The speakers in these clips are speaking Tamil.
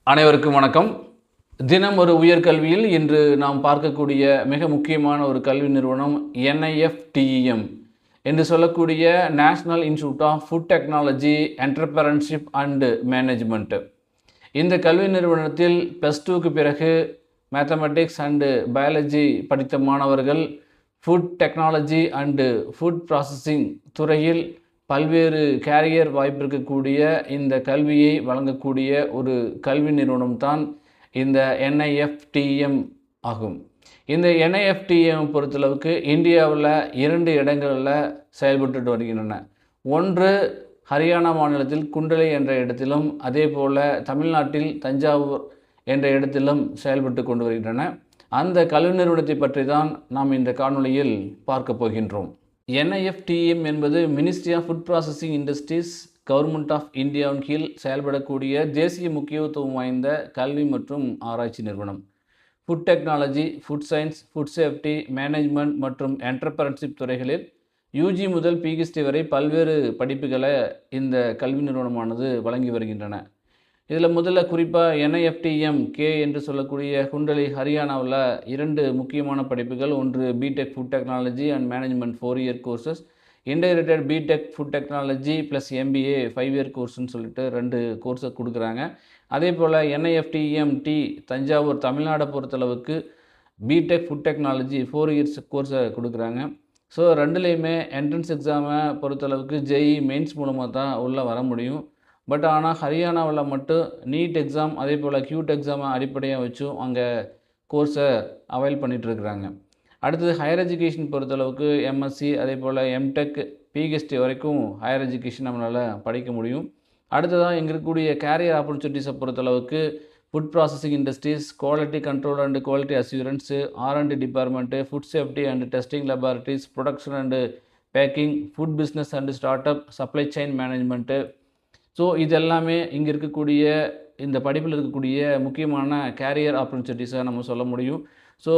அனைவருக்கும் வணக்கம். தினம் ஒரு உயர்கல்வியில் இன்று நாம் பார்க்கக்கூடிய மிக முக்கியமான ஒரு கல்வி நிறுவனம் NIFTEM என்று சொல்லக்கூடிய national institute of food technology, entrepreneurship and management. இந்த கல்வி நிறுவனத்தில் +2க்கு பிறகு மேத்தமெட்டிக்ஸ் அண்டு பயாலஜி படித்த மாணவர்கள் food technology and food processing துறையில் பல்வேறு கேரியர் வாய்ப்பு இருக்கக்கூடிய இந்த கல்வியை வழங்கக்கூடிய ஒரு கல்வி நிறுவனம் தான் இந்த NIFTEM ஆகும். இந்த NIFTEM பொறுத்தளவுக்கு இந்தியாவில் 2 இடங்களில் செயல்பட்டு வருகின்றன. ஒன்று ஹரியானா மாநிலத்தில் குண்டலி என்ற இடத்திலும், அதே போல் தமிழ்நாட்டில் தஞ்சாவூர் என்ற இடத்திலும் செயல்பட்டு கொண்டு வருகின்றன. அந்த கல்வி நிறுவனத்தை பற்றி தான் நாம் இந்த காணொளியில் பார்க்க போகின்றோம். NIFTEM என்பது ministry of food processing industries, government of இந்தியாவின் கீழ் செயல்படக்கூடிய தேசிய முக்கியத்துவம் வாய்ந்த கல்வி மற்றும் ஆராய்ச்சி நிறுவனம். Food technology, food science, food safety, management மற்றும் என்டர்பிரனர்ஷிப் துறைகளில் UG முதல் PhD வரை பல்வேறு படிப்புகளை இந்த கல்வி நிறுவனமானது வழங்கி வருகின்றன. இதில் முதல்ல குறிப்பாக NIFTEM K என்று சொல்லக்கூடிய குண்டலி ஹரியானாவில் 2 முக்கியமான படிப்புகள். ஒன்று BTech food technology and management 4 year courses, integrated BTech food technology plus MBA 5 year கோர்ஸ்ன்னு சொல்லிட்டு 2 கோர்ஸை கொடுக்குறாங்க. அதே போல் NIFTEM T தஞ்சாவூர் தமிழ்நாடை பொறுத்தளவுக்கு பிடெக் ஃபுட் டெக்னாலஜி 4 இயர்ஸ் கோர்ஸை கொடுக்குறாங்க. ஸோ ரெண்டுலேயுமே என்ட்ரன்ஸ் எக்ஸாமை பொறுத்தளவுக்கு JEE மெயின்ஸ் மூலமாக தான் உள்ளே வர முடியும். பட் ஆனால் ஹரியானாவில் மட்டும் நீட் எக்ஸாம், அதே போல் QT எக்ஸாமை அடிப்படையாக வச்சும் அங்கே கோர்ஸை அவைல் பண்ணிகிட்ருக்குறாங்க. அடுத்தது ஹையர் எஜுகேஷன் பொறுத்தளவுக்கு MSc, அதே போல் MTech, PhD வரைக்கும் ஹையர் எஜுகேஷன் நம்மளால் படிக்க முடியும். அடுத்ததாக இங்கே இருக்கக்கூடிய கேரியர் ஆப்பர்ச்சுனிட்டிஸை பொறுத்தளவுக்கு food processing industries, quality control and quality assurance, R&D department, food safety and testing laboratories, production and packing, food business and start up, supply chain management. So இது எல்லாமே இங்கே இருக்கக்கூடிய இந்த படிப்பில் இருக்கக்கூடிய முக்கியமான கேரியர் ஆப்பர்ச்சுனிட்டிஸாக நம்ம சொல்ல முடியும். ஸோ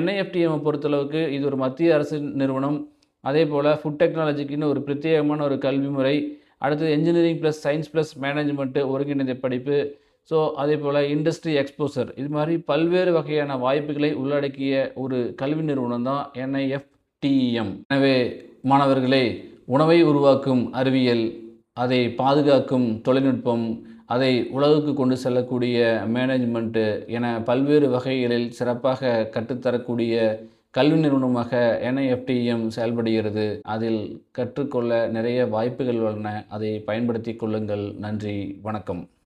NIFTEM பொறுத்தளவுக்கு இது ஒரு மத்திய அரசு நிறுவனம். அதே போல் ஃபுட் டெக்னாலஜிக்குன்னு ஒரு பிரத்யேகமான ஒரு கல்வி முறை. அடுத்தது engineering plus science plus management ஒருங்கிணைந்த படிப்பு. ஸோ அதே போல் இண்டஸ்ட்ரி எக்ஸ்போசர், இது மாதிரி பல்வேறு வகையான வாய்ப்புகளை உள்ளடக்கிய ஒரு கல்வி நிறுவனம் தான் NIFTEM. எனவே மாணவர்களே, உணவை உருவாக்கும் அறிவியல், அதை பாதுகாக்கும் தொழில்நுட்பம், அதை உலகுக்கு கொண்டு செல்லக்கூடிய மேனேஜ்மெண்ட்டு என பல்வேறு வகைகளில் சிறப்பாக கற்றுத்தரக்கூடிய கல்வி நிறுவனமாக NIFTEM செயல்படுகிறது. அதில் கற்றுக்கொள்ள நிறைய வாய்ப்புகள் உள்ளன. அதை பயன்படுத்தி கொள்ளுங்கள். நன்றி, வணக்கம்.